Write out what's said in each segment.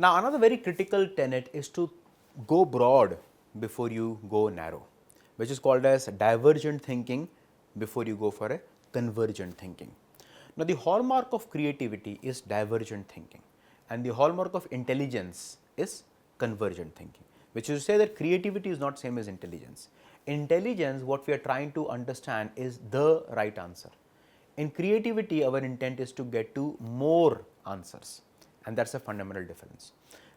Now, another very critical tenet is to go broad before you go narrow, which is called as divergent thinking before you go for a convergent thinking. Now, the hallmark of creativity is divergent thinking, and the hallmark of intelligence is convergent thinking, which is to say that creativity is not same as intelligence. Intelligence, what we are trying to understand is the right answer. In creativity, our intent is to get to more answers, and that's a fundamental difference.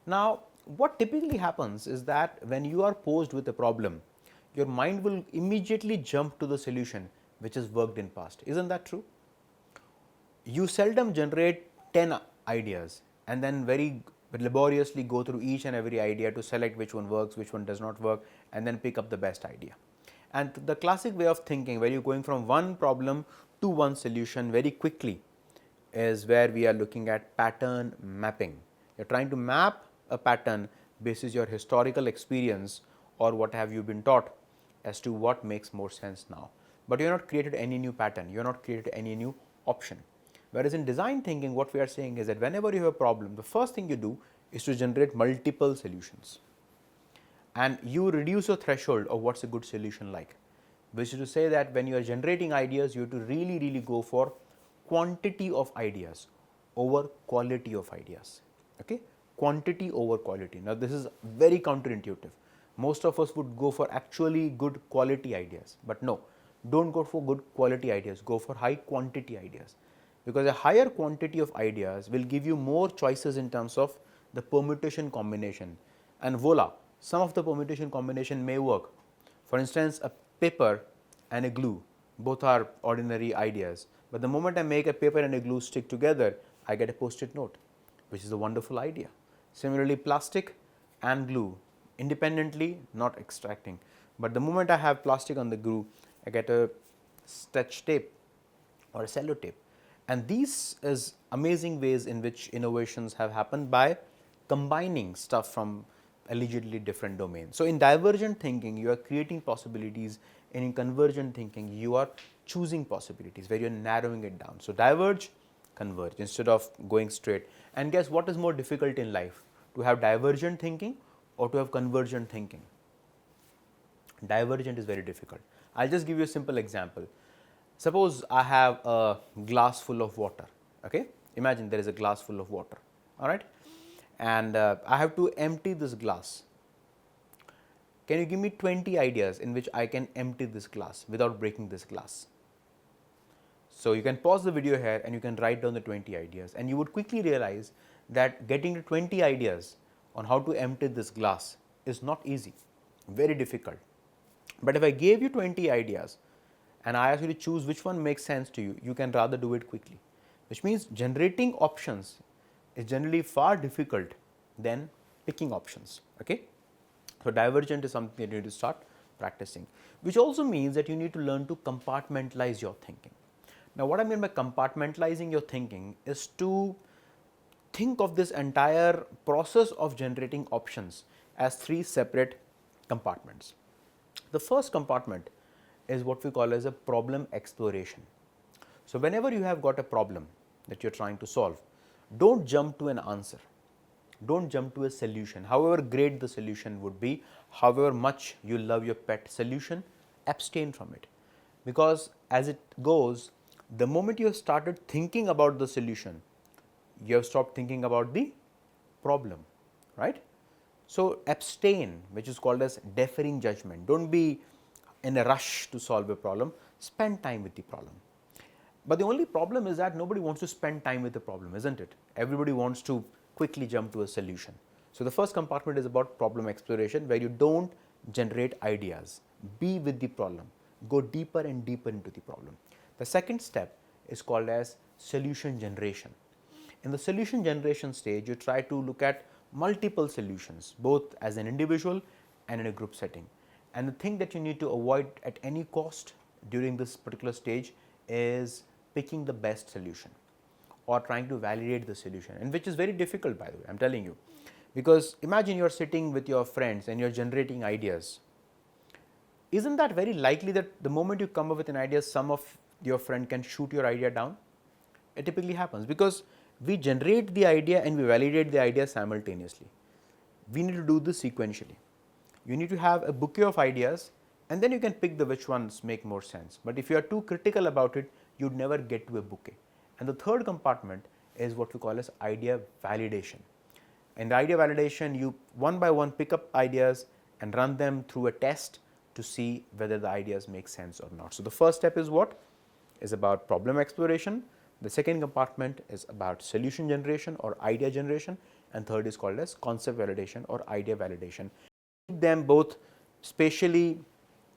Now, what typically happens is that when you are posed with a problem, your mind will immediately jump to the solution which is worked in past. Isn't that true? You seldom generate 10 ideas and then very laboriously go through each and every idea to select which one works, which one does not work, and then pick up the best idea. And the classic way of thinking, where you're going from one problem to one solution very quickly, is where we are looking at pattern mapping. You're trying to map a pattern basis your historical experience or what have you been taught as to what makes more sense now. But you're not created any new pattern, you're not created any new option. Whereas in design thinking, what we are saying is that whenever you have a problem, the first thing you do is to generate multiple solutions, and you reduce your threshold of what's a good solution like, which is to say that when you are generating ideas, you have to really go for quantity of ideas over quality of ideas. Okay, quantity over quality. Now, this is very counterintuitive. Most of us would go for actually good quality ideas, but no, don't go for good quality ideas, go for high quantity ideas, because a higher quantity of ideas will give you more choices in terms of the permutation combination, and voila, some of the permutation combination may work. For instance, a paper and a glue, both are ordinary ideas, but the moment I make a paper and a glue stick together, I get a post-it note, which is a wonderful idea. Similarly, plastic and glue independently, not extracting, but the moment I have plastic on the glue, I get a stretch tape or a sellotape. And these is amazing ways in which innovations have happened by combining stuff from allegedly different domains. So, in divergent thinking, you are creating possibilities, and in convergent thinking, you are choosing possibilities where you are narrowing it down. So, diverge, converge instead of going straight. And guess what is more difficult in life? To have divergent thinking or to have convergent thinking? Divergent is very difficult. I will just give you a simple example. Suppose I have a glass full of water. Okay? Imagine there is a glass full of water. All right? And I have to empty this glass. Can you give me 20 ideas in which I can empty this glass without breaking this glass? So, you can pause the video here and you can write down the 20 ideas, and you would quickly realize that getting to 20 ideas on how to empty this glass is not easy, very difficult. But if I gave you 20 ideas and I ask you to choose which one makes sense to you, you can rather do it quickly, which means generating options is generally far difficult than picking options. Okay? So, divergent is something that you need to start practicing, which also means that you need to learn to compartmentalize your thinking. Now, what I mean by compartmentalizing your thinking is to think of this entire process of generating options as 3 separate compartments. The first compartment is what we call as a problem exploration. So, whenever you have got a problem that you are trying to solve, don't jump to an answer, don't jump to a solution, however great the solution would be, however much you love your pet solution, abstain from it, because as it goes, the moment you have started thinking about the solution, you have stopped thinking about the problem, right? So, abstain, which is called as deferring judgment. Don't be in a rush to solve a problem, spend time with the problem. But the only problem is that nobody wants to spend time with the problem, isn't it? Everybody wants to quickly jump to a solution. So, the first compartment is about problem exploration, where you don't generate ideas, be with the problem, go deeper and deeper into the problem. The second step is called as solution generation. In the solution generation stage, you try to look at multiple solutions, both as an individual and in a group setting. And the thing that you need to avoid at any cost during this particular stage is picking the best solution or trying to validate the solution, and which is very difficult, by the way, I am telling you, because imagine you are sitting with your friends and you are generating ideas. Isn't that very likely that the moment you come up with an idea, some of your friend can shoot your idea down? It typically happens, because we generate the idea and we validate the idea simultaneously. We need to do this sequentially. You need to have a bouquet of ideas and then you can pick the which ones make more sense. But if you are too critical about it, you'd never get to a bouquet. And the third compartment is what we call as idea validation. In the idea validation, you one by one pick up ideas and run them through a test to see whether the ideas make sense or not. So, the first step is what? Is about problem exploration. The second compartment is about solution generation or idea generation, and third is called as concept validation or idea validation. Keep them both spatially,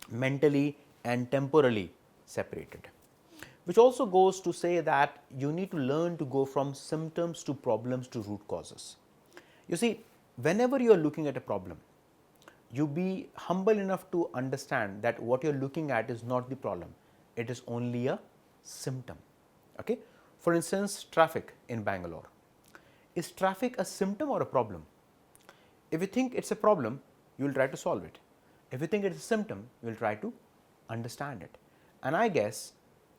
mentally and temporally separated, which also goes to say that you need to learn to go from symptoms to problems to root causes. You see, whenever you are looking at a problem, you be humble enough to understand that what you are looking at is not the problem, it is only a symptom. Okay? For instance, traffic in Bangalore. Is traffic a symptom or a problem? If you think it's a problem, you will try to solve it. If you think it's a symptom, you will try to understand it. And I guess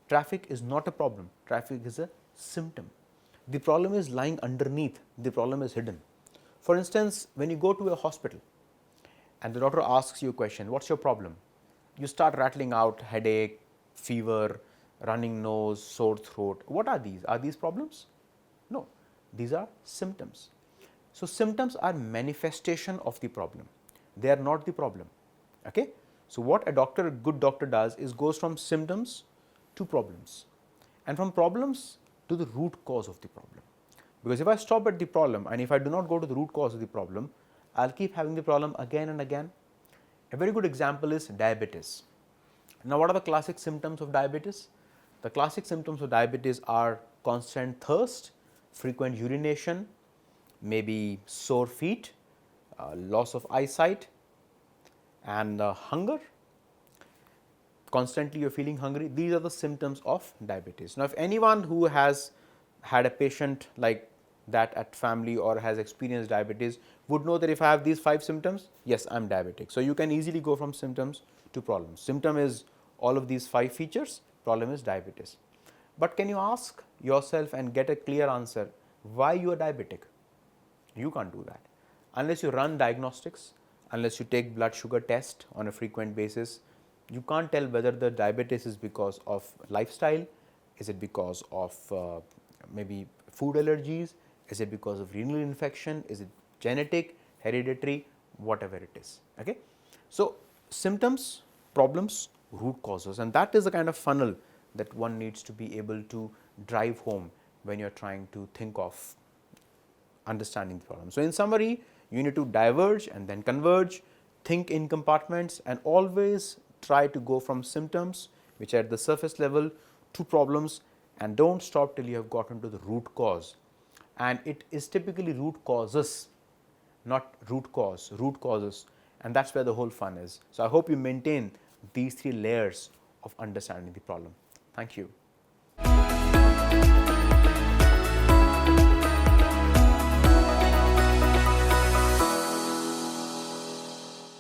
traffic is not a problem, traffic is a symptom. The problem is lying underneath, the problem is hidden. For instance, when you go to a hospital and the doctor asks you a question, what's your problem? You start rattling out headache, fever, running nose, sore throat. What are these? Are these problems? No, these are symptoms. So, symptoms are manifestation of the problem, they are not the problem. Okay? So, what a good doctor does is goes from symptoms to problems and from problems to the root cause of the problem. Because if I stop at the problem and if I do not go to the root cause of the problem, I will keep having the problem again and again. A very good example is diabetes. Now, what are the classic symptoms of diabetes? The classic symptoms of diabetes are constant thirst, frequent urination, maybe sore feet, loss of eyesight and hunger. Constantly you are feeling hungry. These are the symptoms of diabetes. Now, if anyone who has had a patient like that at family or has experienced diabetes would know that if I have these 5 symptoms, yes, I am diabetic. So, you can easily go from symptoms to problems. Symptom is all of these 5 features, problem is diabetes. But can you ask yourself and get a clear answer why you are diabetic? You can't do that unless you run diagnostics, unless you take blood sugar test on a frequent basis. You can't tell whether the diabetes is because of lifestyle, is it because of maybe food allergies, is it because of renal infection, is it genetic, hereditary, whatever it is. Okay? So, symptoms, problems, root causes, and that is the kind of funnel that one needs to be able to drive home when you are trying to think of understanding the problem. So, in summary, you need to diverge and then converge, think in compartments and always try to go from symptoms which are at the surface level to problems, and do not stop till you have gotten to the root cause, and it is typically root causes, not root cause, root causes, and that is where the whole fun is. So, I hope you maintain these 3 layers of understanding the problem. Thank you.